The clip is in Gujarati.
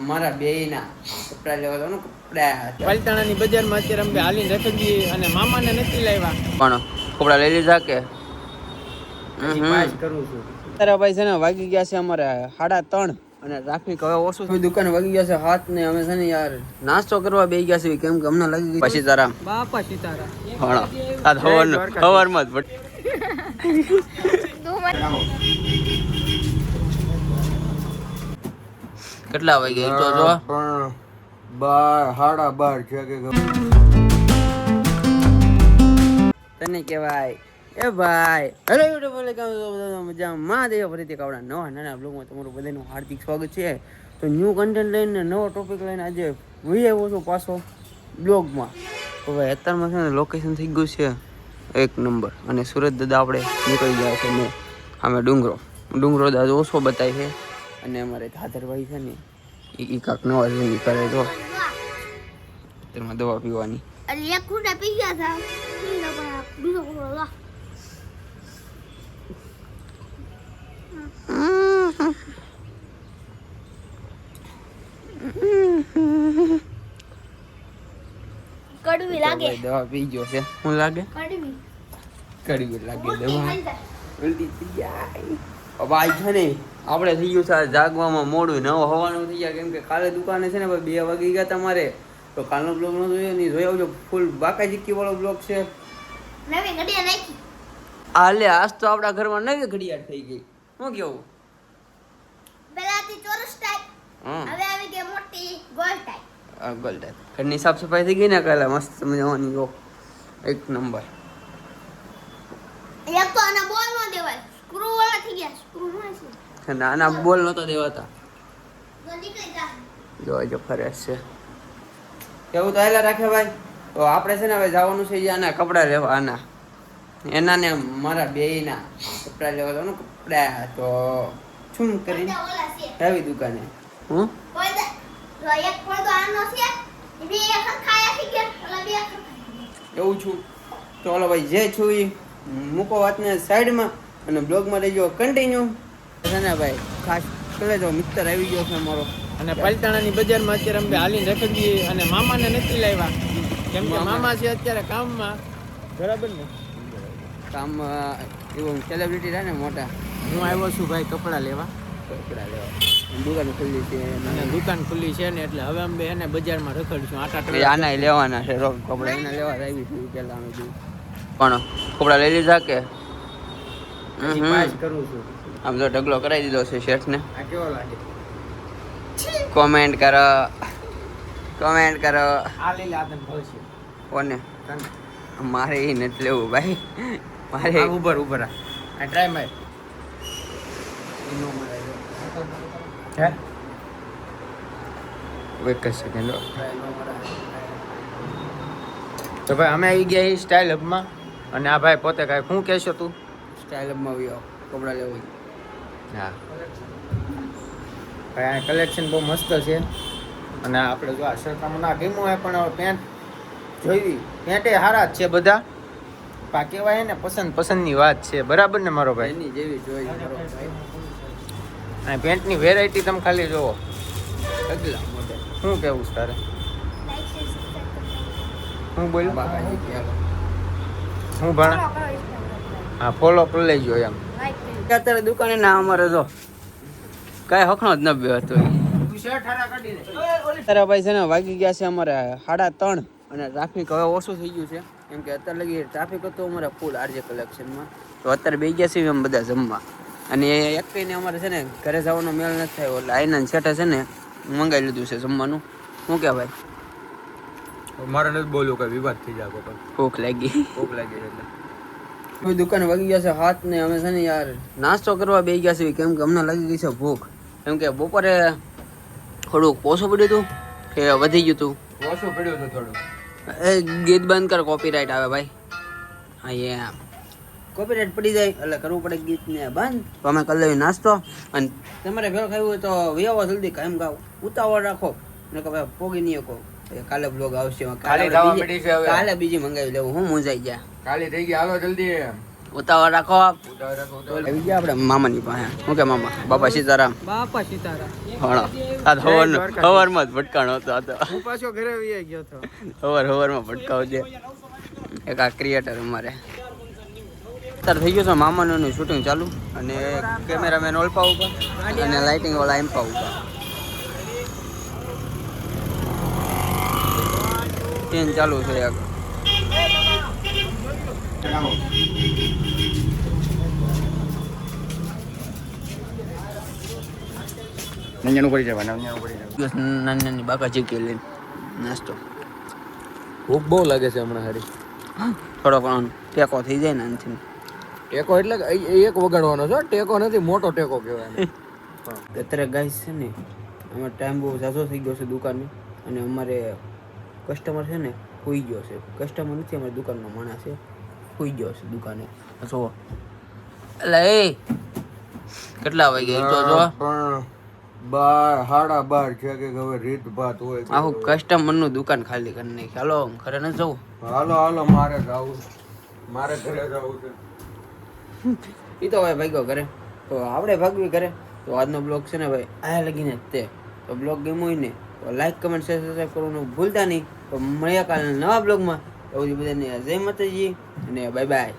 મારા બેયના કપડા લેવા જવાનું કપડા પાલતાણાની બજારમાં અત્યારે અમે હાલીને રખડીએ અને મામાને નથી લાવ્યા પણ કપડા લઈ લીધા કે પાસ કરું છું તારા ભાઈ છે ને વાગી ગયા છે અમારે 3:30 અને ટ્રાફિક હવે ઓછું થયું દુકાને વાગી ગયા છે 7 ને અમે છે ને યાર નાસ્તો કરવા બેસી ગયા છે કેમ કે અમને લાગી ગઈ પછી તારા બાપા સીતારા હા આ હવારમાં જ કેટલા વાગે તો જો 12:30 છે કે તને કહેવાય એ ભાઈ હેલો યુટ્યુબ વાલે મજામાં મહાદેવ ફરીથી કાવડા નવા નાના બ્લોગમાં તમારું બધાનું હાર્દિક સ્વાગત છે તો ન્યૂ કન્ટેન્ટ લઈને નવો ટોપિક લઈને આજે વહી આવ્યો છું પાછો બ્લોગમાં તો ભાઈ અત્યારમાં છે ને લોકેશન થઈ ગયું છે 1 નંબર અને સુરત દાદા આપણે નીકળી ગયા છે ને અમે ડુંગરો દાદા ઓછો બતાય છે અને અમારે ધાધરભાઈ છે ને એ કાંક નવા જિંદગી કરે તો તેમાં દવા પીવાની એક ખૂટા પી ગયા હતા બીજો ખૂટો કડવી લાગે દવા પી ગયો છે શું લાગે કડવી લાગે દવા ઉલટી થઈ જાય ભાઈ છે ને આપણે થઈ ગયું છે જાગવામાં મોડું નવ હવાનું થઈ ગયા કેમ કે કાલે દુકાને છે ને 2 વાગી ગયા તમારે તો કાલનો બ્લોગ ન જોયો નહીં જોઈ આવજો ફૂલ બાકા ચીક્કી વાળો બ્લોગ છે નવી ઘડિયાળ નાખી આલે આજ તો આપણા ઘરમાં નવી ઘડિયાળ થઈ ગઈ શું કેવું પહેલાથી ચોરસ ટાઈપ હવે આવી ગઈ મોટી ગોલ ટાઈપ ગોલ ટાઈપ ઘરની સાફ સફાઈ થઈ ગઈ ને કાલે મસ્ત મજાની જો 1 નંબર એક તો આના બોલ નો દેવાય સ્ક્રૂ વાળા થઈ ગયા સ્ક્રૂ નો છે નાના બોલ નતો દેવાતા તો નીકળી જા જો ફરેશ છે કેવું તો હેલા રાખે ભાઈ તો આપણે છે ને હવે જવાનું છે આના કપડા લેવા આના એના ને મારા બેયના કપડા લેવા જવાનું કપડા તો શું કરીને આવી દુકાને હું કોઈ દે જો એક પડદો આનો છે બે એક ખાયા થઈ ગયા ઓલા બે એવું છું તો ઓલો ભાઈ જે છું એ મૂકો વાતને સાઈડમાં અને બ્લોગમાં રહેજો કન્ટિન્યુ છે ને ભાઈ ખાસ કરે જો મિત્ર આવી ગયો છે અમારો અને પાલતાણાની બજારમાં અત્યારે અમે હાલીને રખડીએ અને મામાને નથી લાવ્યા કેમ કે મામા છે અત્યારે કામમાં બરાબર ને કામ એવું સેલિબ્રિટી રહે ને મોટા હું આવ્યો છું ભાઈ કપડાં લેવા દુકાન ખુલ્લી છે અને દુકાન ખુલ્લી છે ને એટલે હવે અમે એને બજારમાં રખડીશું આટા આના લેવાના છે કપડા એના લેવા આવી છું પેલા અમે પણ કપડા લઈ લીધા કે પાસ કરું છું આમ તો ઢગલો કરાવી દીધો છે શેઠને આ કેવો લાગે કોમેન્ટ કરો આ લઈ લે આદન ભળશે કોને મારે એ નથી લેવું ભાઈ મારે ઉપર આ ટ્રાય માર હે એક સેકન્ડ તો ભાઈ અમે આવી ગયા સ્ટાઇલ હબમાં અને આ ભાઈ પોતે કાંઈ શું કહેશો તું સ્ટાઇલ અપમાં આવ્યો કપડા લેવું હા ભાઈ આ કલેક્શન બહુ મસ્ત છે અને આપણે જો આ શર્ટમાં ના ગમ્યું હોય પણ પેન્ટ જોઈ પેન્ટે સારા જ છે બધા પા કહેવાય ને પસંદની વાત છે બરાબર ને મારો ભાઈ એની જેવી જોઈ અને પેન્ટની વેરાયટી તમે ખાલી જોવો અગલા મોડે શું કહેવું છે તારે હું બોલું હું ભણા હા ફોલો કરી લેજો એમ અત્યારે દુકાને ના અમારે જો કઈ હખણો જ ન બે હતો તારા ભાઈ છે ને વાગી ગયા છે અમારે 3:30 અને ટ્રાફિક હવે ઓછું થઈ ગયું છે કેમ કે અત્યારે લગી ટ્રાફિક હતો અમારે ફૂલ આરજે કલેક્શનમાં તો અત્યારે બે ગયા છીએ અમે બધા જમવા અને એક કઈને અમારે છે ને ઘરે જવાનો મેળ નથી થયો એટલે આઈના સેઠે છે ને મંગાવી લીધું છે જમવાનું શું કે ભાઈ મારે નથી બોલું કે વિવાદ થઈ જાય ભૂખ લાગી એટલે દુકાન વાગી ગયા છે 7 ને અમે છે ને યાર નાસ્તો કરવા બેસી ગયા છે કેમ કે અમને લાગી ગઈ છે ભૂખ કેમ કે બપોરે થોડુંક પોસું પડ્યું હતું કે વધી ગયું હતું ઓછું પડ્યું હતું થોડું એ ગીત બંધ કર કોપીરાઇટ આવે ભાઈ હા એમ કોપીરાઇટ પડી જાય એટલે કરવું પડે ગીતને બંધ તો અમે કરી લઈએ નાસ્તો અને તમારે ભેળ ખાવું હોય તો વિયાવો જલ્દી કાયમ ગાવ ઉતાવળ રાખો ને કે ભાઈ પોગી નહીં કહો કાલે બ્લોગ આવશે કાલે બીજી મંગાવી લેવું હું મૂંઝાઈ ગયા કાલે થઈ ગઈ હાલો જલ્દી ઉતાવળ રાખો આવી ગયા આપણે મામાની પાસે શું કે મામા બાપા સીતારામ બાપા સીતારામ ઘણો આ હવારમાં જ ભટકાણો હતો આ તો હું પાછો ઘરે આવી ગયો હતો. હવારમાં ભટકાવ છે એક આ ક્રિએટર અમારે અત્યારે થઈ ગયું છે મામાનું શૂટિંગ ચાલુ અને કેમેરામેન ઓલપા ઉપર અને લાઇટિંગ વાળા એમ્પા ઉપર સીન ચાલુ છે એક નંજાનું પડી જવા નંજાનું પડી જવા. નાની નાની બાકા ચીકી લઈને નાસ્તો ભૂખ બહુ લાગે છે હમણાં હારી. થોડોક ટેકો થઈ જાય ને આનાથી ટેકો એટલે કે એક વગાડવાનો છે, ટેકો નથી, મોટો ટેકો કહેવાય એને. અત્યારે ગાઈસ છે ને અમારે ટાઈમ બહુ ઝાઝો થઈ ગયો છે દુકાનનો અને અમારે કસ્ટમર છે ને હોઈ ગયો છે. કસ્ટમર નથી, અમારી દુકાનનો માણસ છે, હોઈ ગયો છે દુકાને. જો એટલે એ કેટલા વાગે તો જો પણ 12:30 છે કે હવે રીત ભાત હોય. આખું કસ્ટમરનું દુકાન ખાલી કરી નાખી. હાલો ઘરે ન જવું. હાલો હાલો મારે જવું, મારે ઘરે જવું છે. એ તો ભાઈ ભાગ્યો કરે તો આપણે ભાગવી કરે. તો આજનો બ્લોગ છે ને ભાઈ આ લગીને જ તે. તો બ્લોગ ગમ્યો હોય ને તો લાઈક કમેન્ટ શેર સબસ્ક્રાઈબ કરવાનું ભૂલતા નહીં. તો મળ્યા કાલના નવા બ્લોગમાં. તો બધાને જય માતાજી અને બાય બાય.